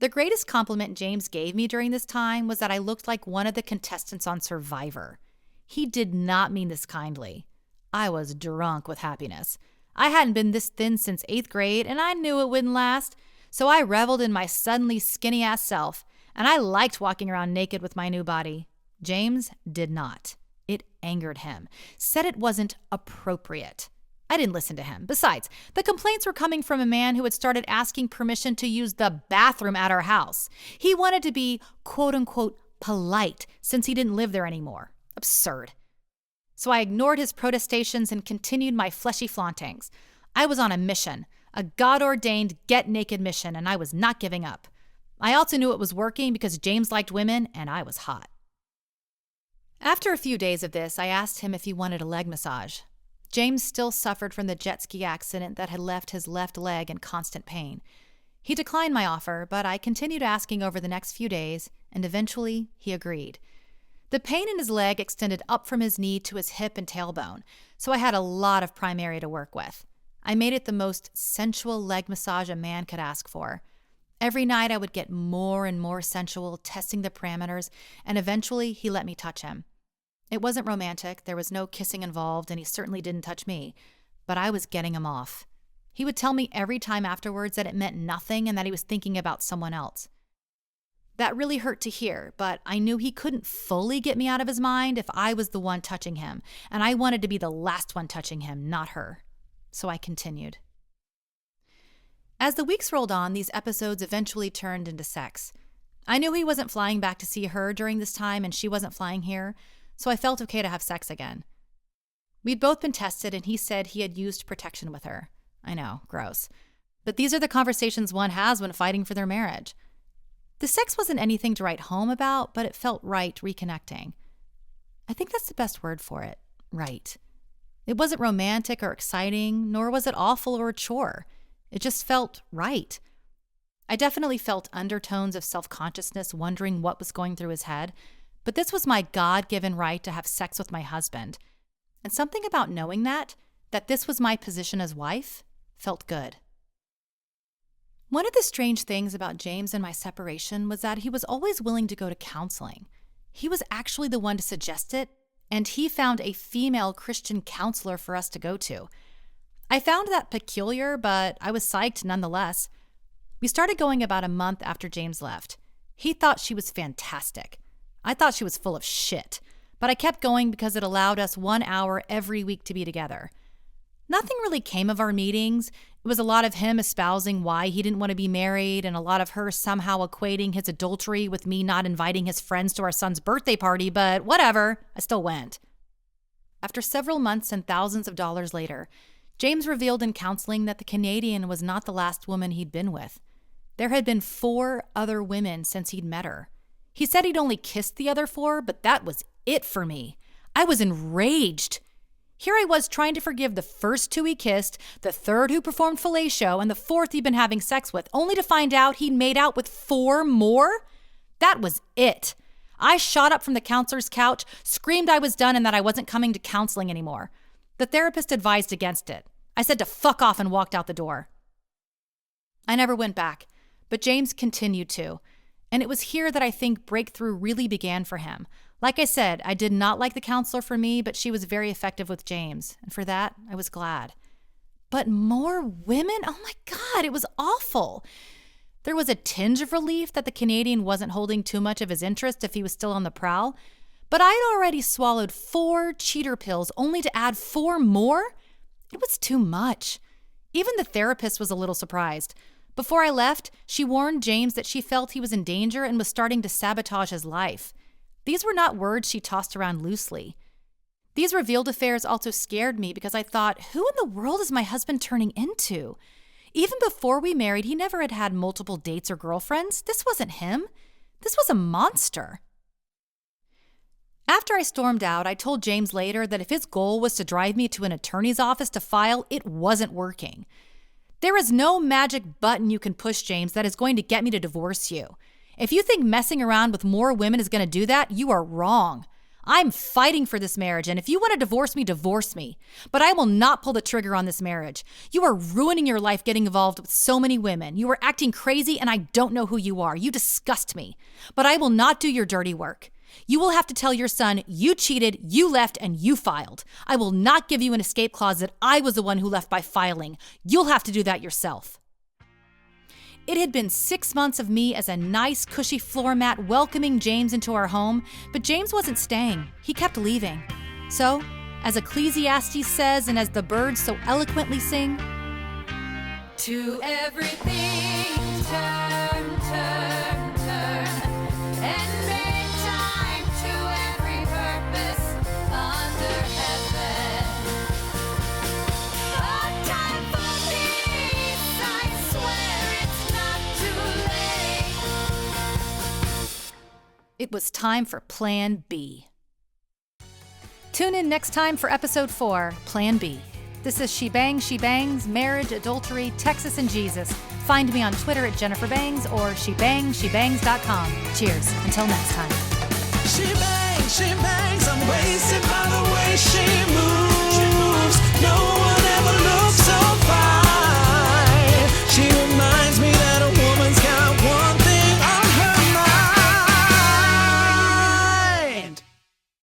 The greatest compliment James gave me during this time was that I looked like one of the contestants on Survivor. He did not mean this kindly. I was drunk with happiness. I hadn't been this thin since 8th grade, and I knew it wouldn't last. So I reveled in my suddenly skinny-ass self, and I liked walking around naked with my new body. James did not. It angered him. Said it wasn't appropriate. I didn't listen to him. Besides, the complaints were coming from a man who had started asking permission to use the bathroom at our house. He wanted to be, quote-unquote, polite since he didn't live there anymore. Absurd. So I ignored his protestations and continued my fleshy flauntings. I was on a mission, a God-ordained get-naked mission, and I was not giving up. I also knew it was working because James liked women and I was hot. After a few days of this, I asked him if he wanted a leg massage. James still suffered from the jet ski accident that had left his left leg in constant pain. He declined my offer, but I continued asking over the next few days, and eventually he agreed. The pain in his leg extended up from his knee to his hip and tailbone, so I had a lot of prime area to work with. I made it the most sensual leg massage a man could ask for. Every night I would get more and more sensual, testing the parameters, and eventually he let me touch him. It wasn't romantic, there was no kissing involved, and he certainly didn't touch me, but I was getting him off. He would tell me every time afterwards that it meant nothing and that he was thinking about someone else. That really hurt to hear, but I knew he couldn't fully get me out of his mind if I was the one touching him, and I wanted to be the last one touching him, not her. So I continued. As the weeks rolled on, these episodes eventually turned into sex. I knew he wasn't flying back to see her during this time and she wasn't flying here, so I felt okay to have sex again. We'd both been tested and he said he had used protection with her. I know, gross. But these are the conversations one has when fighting for their marriage. The sex wasn't anything to write home about, but it felt right reconnecting. I think that's the best word for it, right. It wasn't romantic or exciting, nor was it awful or a chore. It just felt right. I definitely felt undertones of self-consciousness, wondering what was going through his head, but this was my God-given right to have sex with my husband. And something about knowing that this was my position as wife, felt good. One of the strange things about James and my separation was that he was always willing to go to counseling. He was actually the one to suggest it, and he found a female Christian counselor for us to go to. I found that peculiar, but I was psyched nonetheless. We started going about a month after James left. He thought she was fantastic. I thought she was full of shit, but I kept going because it allowed us 1 hour every week to be together. Nothing really came of our meetings. It was a lot of him espousing why he didn't want to be married, and a lot of her somehow equating his adultery with me not inviting his friends to our son's birthday party, but whatever, I still went. After several months and thousands of dollars later, James revealed in counseling that the Canadian was not the last woman he'd been with. There had been 4 other women since he'd met her. He said he'd only kissed the other 4, but that was it for me. I was enraged. Here I was trying to forgive the first 2 he kissed, the 3rd who performed fellatio, and the 4th he'd been having sex with, only to find out he'd made out with 4 more? That was it. I shot up from the counselor's couch, screamed I was done and that I wasn't coming to counseling anymore. The therapist advised against it. I said to fuck off and walked out the door. I never went back, but James continued to. And it was here that I think breakthrough really began for him. Like I said, I did not like the counselor for me, but she was very effective with James. And for that, I was glad. But more women? Oh my God, it was awful. There was a tinge of relief that the Canadian wasn't holding too much of his interest if he was still on the prowl. But I'd already swallowed 4 cheater pills only to add 4 more? It was too much. Even the therapist was a little surprised. Before I left, she warned James that she felt he was in danger and was starting to sabotage his life. These were not words she tossed around loosely. These revealed affairs also scared me because I thought, who in the world is my husband turning into? Even before we married, he never had had multiple dates or girlfriends. This wasn't him. This was a monster. After I stormed out, I told James later that if his goal was to drive me to an attorney's office to file, it wasn't working. There is no magic button you can push, James, that is going to get me to divorce you. If you think messing around with more women is going to do that, you are wrong. I'm fighting for this marriage, and if you want to divorce me, divorce me. But I will not pull the trigger on this marriage. You are ruining your life getting involved with so many women. You are acting crazy, and I don't know who you are. You disgust me. But I will not do your dirty work. You will have to tell your son you cheated, you left, and you filed. I will not give you an escape clause that I was the one who left by filing. You'll have to do that yourself. It had been 6 months of me as a nice, cushy floor mat welcoming James into our home, but James wasn't staying. He kept leaving. So, as Ecclesiastes says and as the birds so eloquently sing, To everything turn, turn, turn, and make time to every purpose under heaven. A time for peace, I swear it's not too late. it was time for Plan B. Tune in next time for Episode 4, Plan B. This is She Bangs, Marriage, Adultery, Texas, and Jesus. Find me on Twitter at Jennifer Bangs or shebangs.com. Cheers. Until next time. She bangs, I'm wasted by the way she moves.